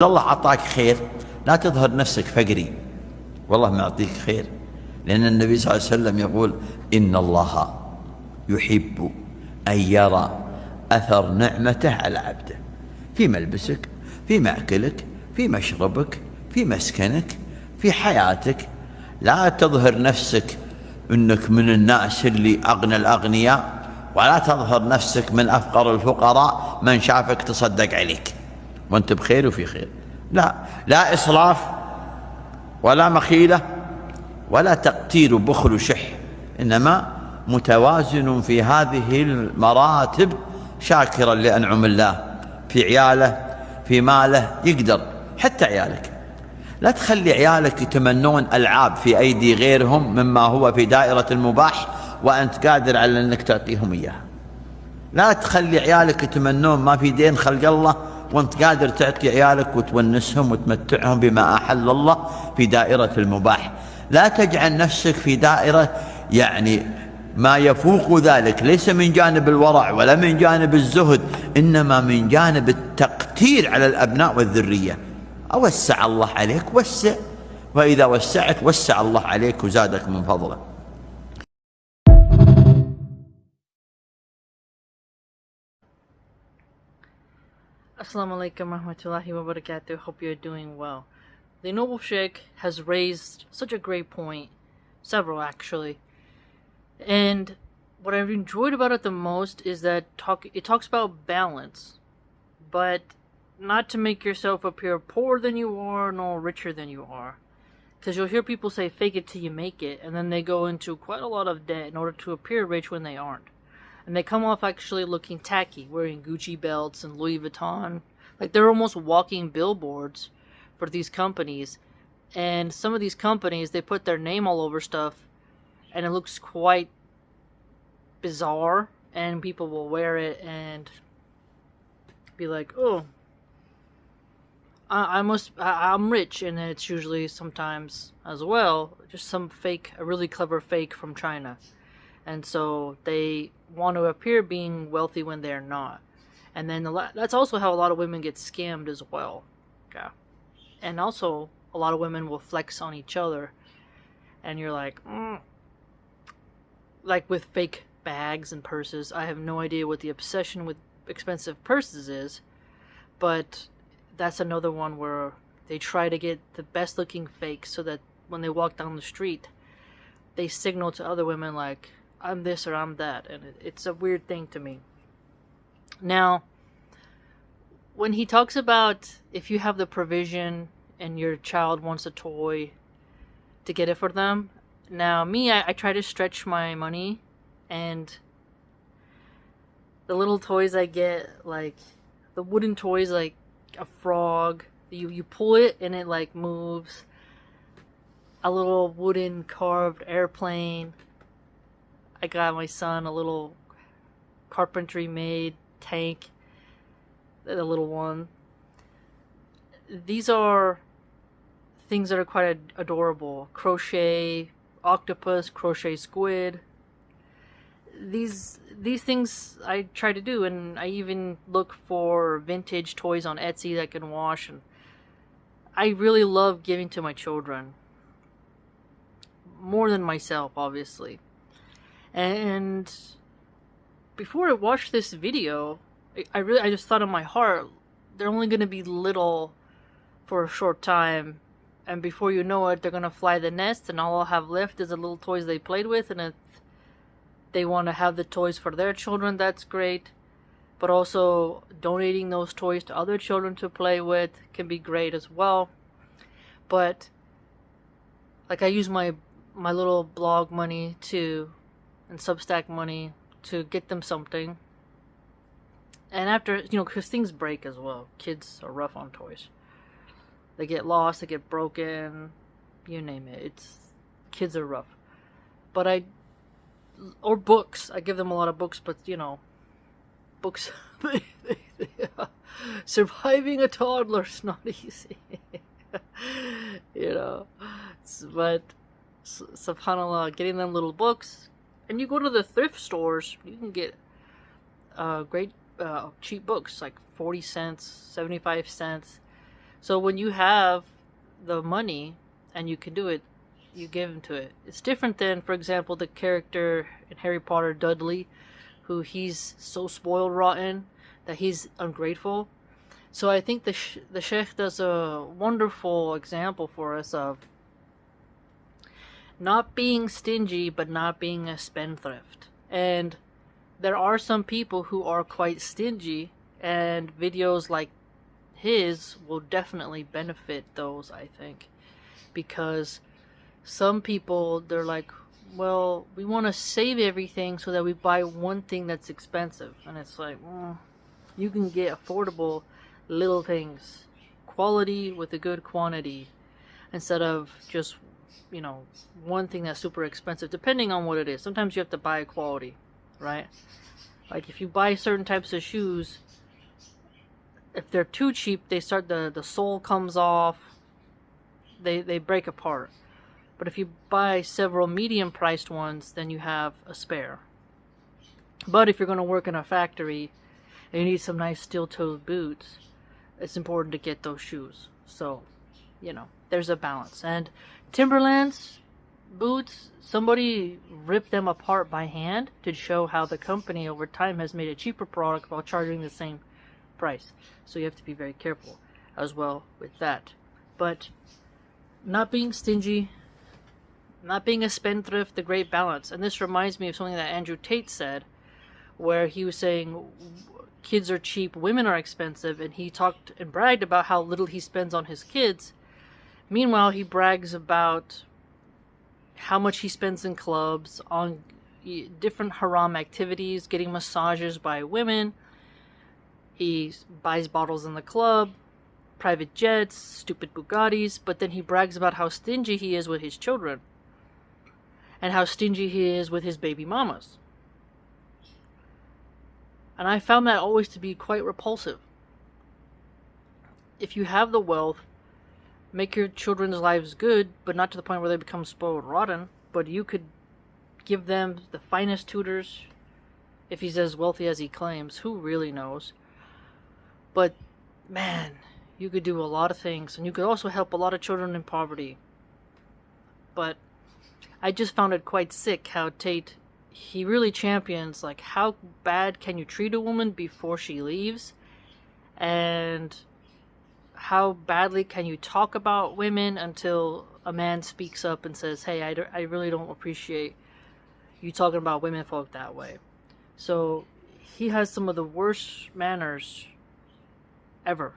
الله عطاك خير لا تظهر نفسك فقري، والله معطيك خير، لأن النبي صلى الله عليه وسلم يقول إن الله يحب أن يرى أثر نعمته على عبده، في ملبسك، في مأكلك، في مشربك، في مسكنك، في حياتك. لا تظهر نفسك أنك من الناس اللي أغنى الأغنياء، ولا تظهر نفسك من أفقر الفقراء، من شافك تصدق عليك وأنت بخير وفي خير. لا، لا إسراف ولا مخيلة ولا تقتير وبخل وشح، إنما متوازن في هذه المراتب، شاكرا لأنعم الله في عياله، في ماله، يقدر. حتى عيالك لا تخلي عيالك يتمنون ألعاب في أيدي غيرهم مما هو في دائرة المباح وأنت قادر على أنك تعطيهم إياها. لا تخلي عيالك يتمنون ما في دين خلق الله وأنت قادر تعطي عيالك وتونسهم وتمتعهم بما أحل الله في دائرة المباح. لا تجعل نفسك في دائرة يعني ما يفوق ذلك، ليس من جانب الورع ولا من جانب الزهد، إنما من جانب التقتير على الأبناء والذرية. أوسع الله عليك، وسع، وإذا وسعت وسع الله عليك وزادك من فضله. Assalamu alaikum warahmatullahi wabarakatuh. Hope you're doing well. The Noble Sheikh has raised such a great point, several actually, and what I've enjoyed about it the most is that it talks about balance, but not to make yourself appear poorer than you are nor richer than you are, because you'll hear people say fake it till you make it, and then they go into quite a lot of debt in order to appear rich when they aren't. And they come off actually looking tacky, wearing Gucci belts and Louis Vuitton. Like they're almost walking billboards for these companies. And some of these companies, they put their name all over stuff, and it looks quite bizarre. And people will wear it and be like, "Oh, I'm rich," and it's usually sometimes as well just some fake, a really clever fake from China. And so they want to appear being wealthy when they're not. And then that's also how a lot of women get scammed as well. Okay. And also, a lot of women will flex on each other. And you're like, like with fake bags and purses. I have no idea what the obsession with expensive purses is. But that's another one where they try to get the best looking fake so that when they walk down the street, they signal to other women like, I'm this or I'm that, and it's a weird thing to me. Now, when he talks about if you have the provision and your child wants a toy, to get it for them. Now, me, I try to stretch my money, and the little toys I get, like the wooden toys, like a frog, you pull it and it like moves, a little wooden carved airplane. I got my son a little carpentry made tank, the little one. These are things that are quite adorable. Crochet octopus, crochet squid. These things I try to do, and I even look for vintage toys on Etsy that I can wash. And I really love giving to my children, more than myself, obviously. And before I watched this video, I just thought in my heart, they're only going to be little for a short time, and before you know it, they're going to fly the nest, and all I'll have left is the little toys they played with. And if they want to have the toys for their children, that's great, but also donating those toys to other children to play with can be great as well. But like, I use my little blog money and Substack money to get them something. And after, because things break as well. Kids are rough on toys. They get lost, they get broken, you name it. Kids are rough. But or books. I give them a lot of books, but books. Surviving a toddler is not easy. But subhanAllah, getting them little books. And you go to the thrift stores, you can get great cheap books, like 40 cents, 75 cents. So when you have the money and you can do it, you give him to it. It's different than, for example, the character in Harry Potter, Dudley, who he's so spoiled rotten that he's ungrateful. So I think the Sheikh does a wonderful example for us of not being stingy, but not being a spendthrift. And there are some people who are quite stingy, and videos like his will definitely benefit those, I think. Because some people, they're like, well, we want to save everything so that we buy one thing that's expensive. And it's like, you can get affordable little things. Quality with a good quantity. Instead of just, one thing that's super expensive, depending on what it is. Sometimes you have to buy quality, right? Like if you buy certain types of shoes, if they're too cheap, they start, the sole comes off, they break apart. But if you buy several medium priced ones, then you have a spare. But if you're going to work in a factory and you need some nice steel-toed boots, it's important to get those shoes. So, there's a balance. And Timberland's boots, somebody ripped them apart by hand to show how the company over time has made a cheaper product while charging the same price. So you have to be very careful as well with that. But not being stingy, not being a spendthrift, the great balance. And this reminds me of something that Andrew Tate said, where he was saying kids are cheap, women are expensive, and he talked and bragged about how little he spends on his kids. Meanwhile, he brags about how much he spends in clubs, on different haram activities, getting massages by women. He buys bottles in the club, private jets, stupid Bugattis, but then he brags about how stingy he is with his children and how stingy he is with his baby mamas. And I found that always to be quite repulsive. If you have the wealth, make your children's lives good, but not to the point where they become spoiled rotten, but you could give them the finest tutors. If he's as wealthy as he claims, who really knows? But man, you could do a lot of things, and you could also help a lot of children in poverty. But I just found it quite sick how Tate, he really champions, like, how bad can you treat a woman before she leaves? And how badly can you talk about women until a man speaks up and says, hey, I really don't appreciate you talking about women folk that way. So he has some of the worst manners ever.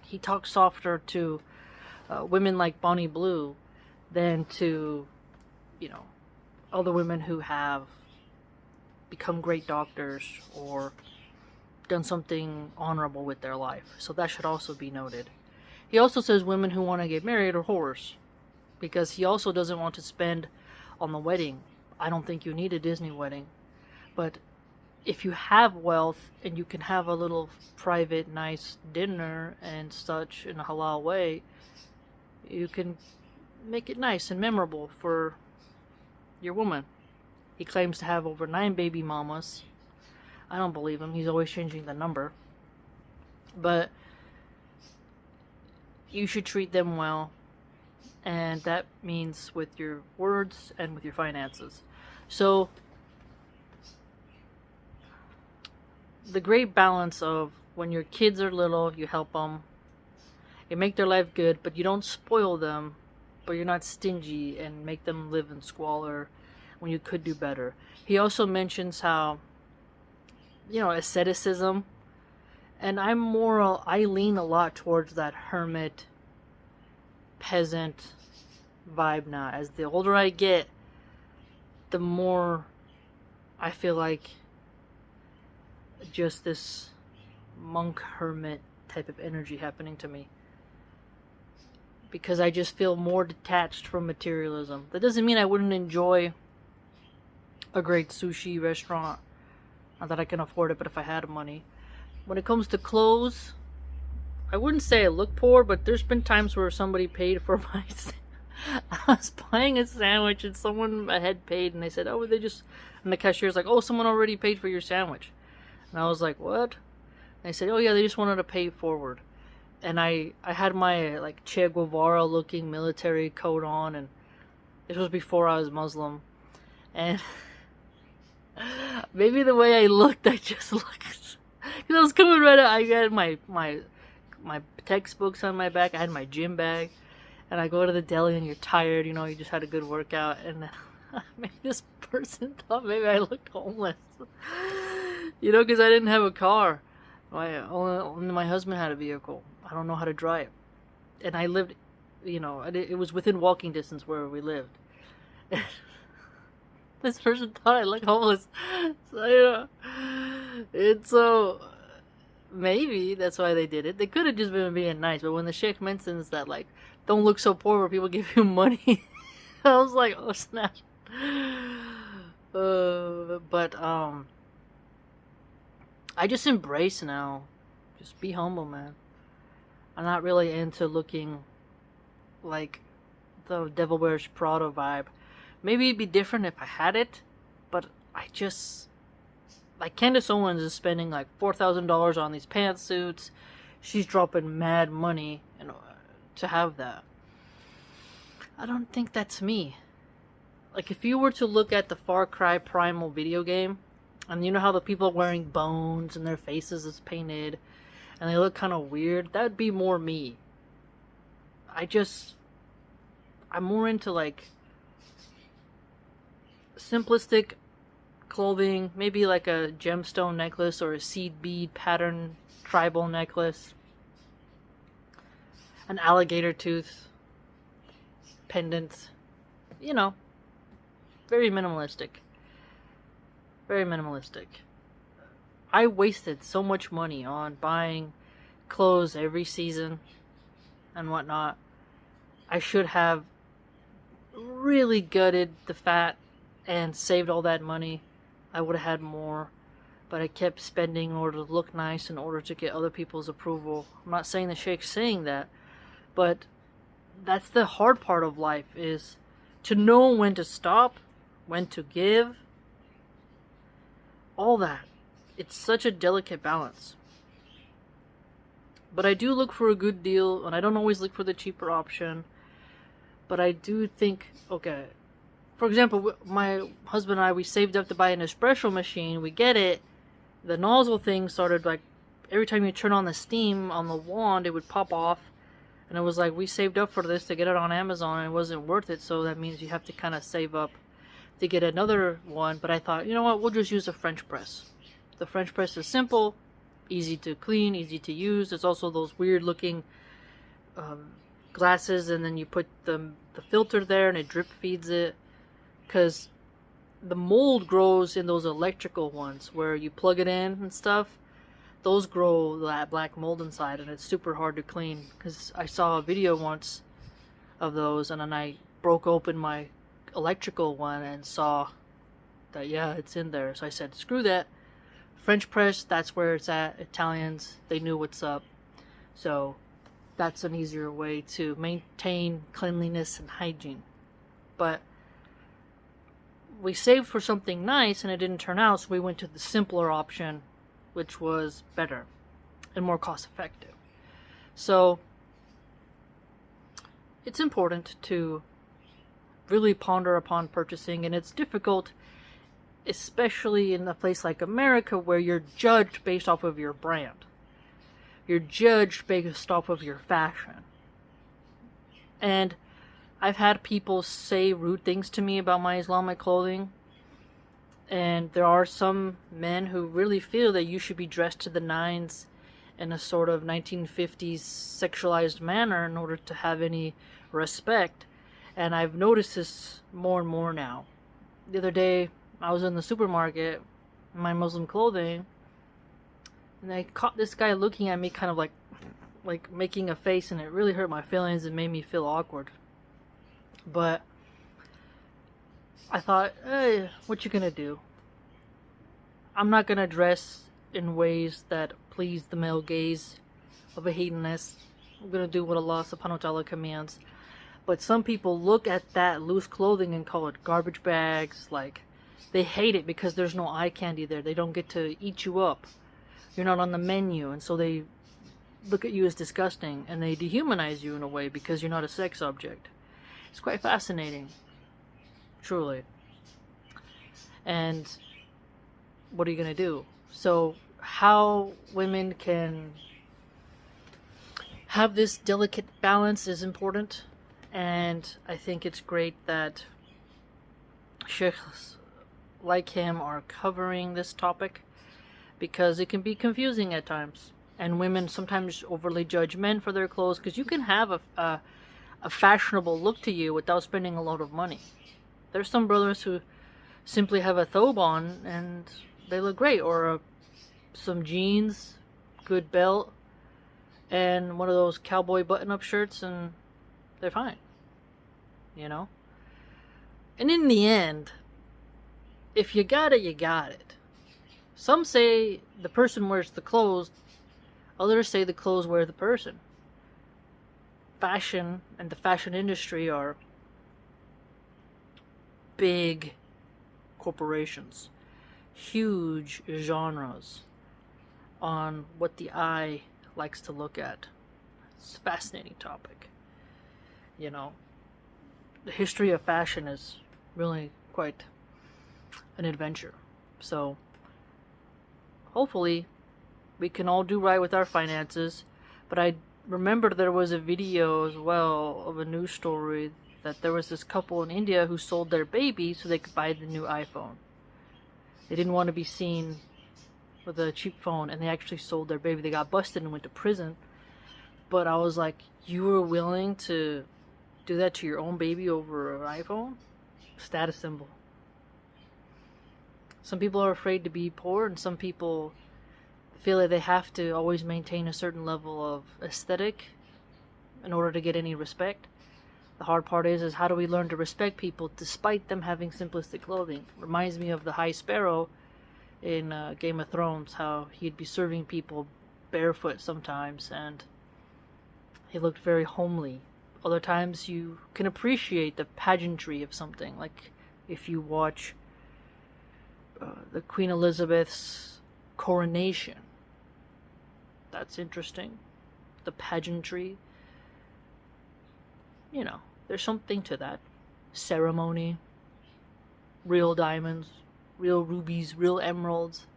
He talks softer to women like Bonnie Blue than to, other women who have become great doctors or done something honorable with their life. So that should also be noted. He also says women who want to get married are whores, because he also doesn't want to spend on the wedding. I don't think you need a Disney wedding, but if you have wealth and you can have a little private nice dinner and such in a halal way, you can make it nice and memorable for your woman. He claims to have over 9 baby mamas. I don't believe him. He's always changing the number. But you should treat them well, and that means with your words and with your finances. So the great balance of when your kids are little, you help them, you make their life good, but you don't spoil them, but you're not stingy and make them live in squalor when you could do better. He also mentions how, asceticism, and I lean a lot towards that hermit peasant vibe now. As the older I get, the more I feel like just this monk hermit type of energy happening to me, because I just feel more detached from materialism. That doesn't mean I wouldn't enjoy a great sushi restaurant, not that I can afford it, but if I had money. When it comes to clothes, I wouldn't say I look poor, but there's been times where somebody paid for my I was buying a sandwich and someone had paid, and they said, and the cashier's like, oh, someone already paid for your sandwich. And I was like, what? And they said, oh yeah, they just wanted to pay forward. and I had my like Che Guevara looking military coat on, and this was before I was Muslim, and maybe the way I looked, I just looked, because I was coming right out. I had my textbooks on my back. I had my gym bag, and I go to the deli, and you're tired, you know, you just had a good workout, and maybe this person thought maybe I looked homeless, you know, because I didn't have a car. Only my husband had a vehicle. I don't know how to drive, and I lived, you know, it was within walking distance where we lived. This person thought I looked homeless, so you know, and so maybe that's why they did it. They could have just been being nice, but when the sheikh mentions that, like, don't look so poor where people give you money, I was like, oh snap. But I just embrace now. Just be humble, man. I'm not really into looking like the Devil Wears Prada vibe. Maybe it'd be different if I had it, but I just, like, Candace Owens is spending like $4,000 on these pantsuits. She's dropping mad money, you know, to have that. I don't think that's me. Like, if you were to look at the Far Cry Primal video game, and you know how the people are wearing bones and their faces is painted, and they look kind of weird, that would be more me. I'm more into, like, simplistic clothing, maybe like a gemstone necklace or a seed bead pattern tribal necklace, an alligator tooth pendant, you know, very minimalistic. Very minimalistic. I wasted so much money on buying clothes every season and whatnot. I should have really gutted the fat and saved all that money. I would have had more, but I kept spending in order to look nice, in order to get other people's approval. I'm not saying the sheikh's saying that, but that's the hard part of life, is to know when to stop, when to give, all that. It's such a delicate balance. But I do look for a good deal, and I don't always look for the cheaper option. But I do think, okay, for example, my husband and I, we saved up to buy an espresso machine. We get it. The nozzle thing started, like, every time you turn on the steam on the wand, it would pop off. And it was like, we saved up for this to get it on Amazon, and it wasn't worth it. So that means you have to kind of save up to get another one. But I thought, you know what, we'll just use a French press. The French press is simple, easy to clean, easy to use. There's also those weird looking glasses, and then you put the filter there and it drip feeds it, because the mold grows in those electrical ones where you plug it in and stuff. Those grow that black mold inside, and it's super hard to clean. Because I saw a video once of those, and then I broke open my electrical one and saw that, yeah, it's in there. So I said, screw that. French press, that's where it's at. Italians, they knew what's up. So that's an easier way to maintain cleanliness and hygiene. But we saved for something nice, and it didn't turn out, so we went to the simpler option, which was better and more cost effective. So it's important to really ponder upon purchasing, and it's difficult, especially in a place like America, where you're judged based off of your brand. You're judged based off of your fashion. And I've had people say rude things to me about my Islamic clothing, and there are some men who really feel that you should be dressed to the nines in a sort of 1950s sexualized manner in order to have any respect. And I've noticed this more and more now. The other day, I was in the supermarket in my Muslim clothing, and I caught this guy looking at me kind of like making a face, and it really hurt my feelings and made me feel awkward. But I thought, hey, what you gonna do? I'm not gonna dress in ways that please the male gaze of a hedonist. I'm gonna do what Allah subhanahu wa ta'ala commands. But some people look at that loose clothing and call it garbage bags. Like, they hate it because there's no eye candy there. They don't get to eat you up. You're not on the menu, and so they look at you as disgusting, and they dehumanize you in a way because you're not a sex object. It's quite fascinating, truly. And what are you going to do? So how women can have this delicate balance is important, and I think it's great that sheikhs like him are covering this topic, because it can be confusing at times, and women sometimes overly judge men for their clothes, because you can have a fashionable look to you without spending a lot of money. There's some brothers who simply have a thobe on and they look great, or some jeans, good belt, and one of those cowboy button-up shirts, and they're fine, you know? And in the end, if you got it, you got it. Some say the person wears the clothes, others say the clothes wear the person. Fashion and the fashion industry are big corporations, huge genres on what the eye likes to look at. It's a fascinating topic. You know, the history of fashion is really quite an adventure. So hopefully we can all do right with our finances. But I remember there was a video as well of a news story that there was this couple in India who sold their baby so they could buy the new iPhone. They didn't want to be seen with a cheap phone, and they actually sold their baby. They got busted and went to prison. But I was like, you were willing to do that to your own baby over an iPhone? Status symbol. Some people are afraid to be poor, and some people feel like they have to always maintain a certain level of aesthetic in order to get any respect. The hard part is how do we learn to respect people despite them having simplistic clothing? Reminds me of the High Sparrow in Game of Thrones, how he'd be serving people barefoot sometimes, and he looked very homely. Other times you can appreciate the pageantry of something, like if you watch the Queen Elizabeth's coronation. That's interesting. The pageantry. You know, there's something to that. Ceremony. Real diamonds. Real rubies. Real emeralds.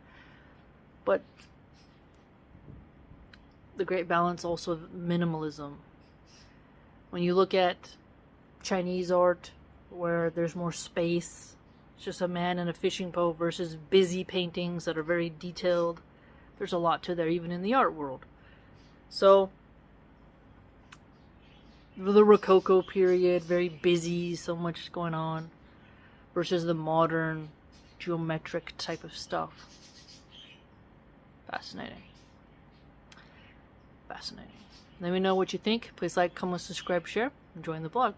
But the great balance also of minimalism. When you look at Chinese art, where there's more space, it's just a man in a fishing pole, versus busy paintings that are very detailed. There's a lot to there, even in the art world. So, the Rococo period, very busy, so much going on, versus the modern, geometric type of stuff. Fascinating. Fascinating. Let me know what you think. Please like, comment, subscribe, share, and join the blog.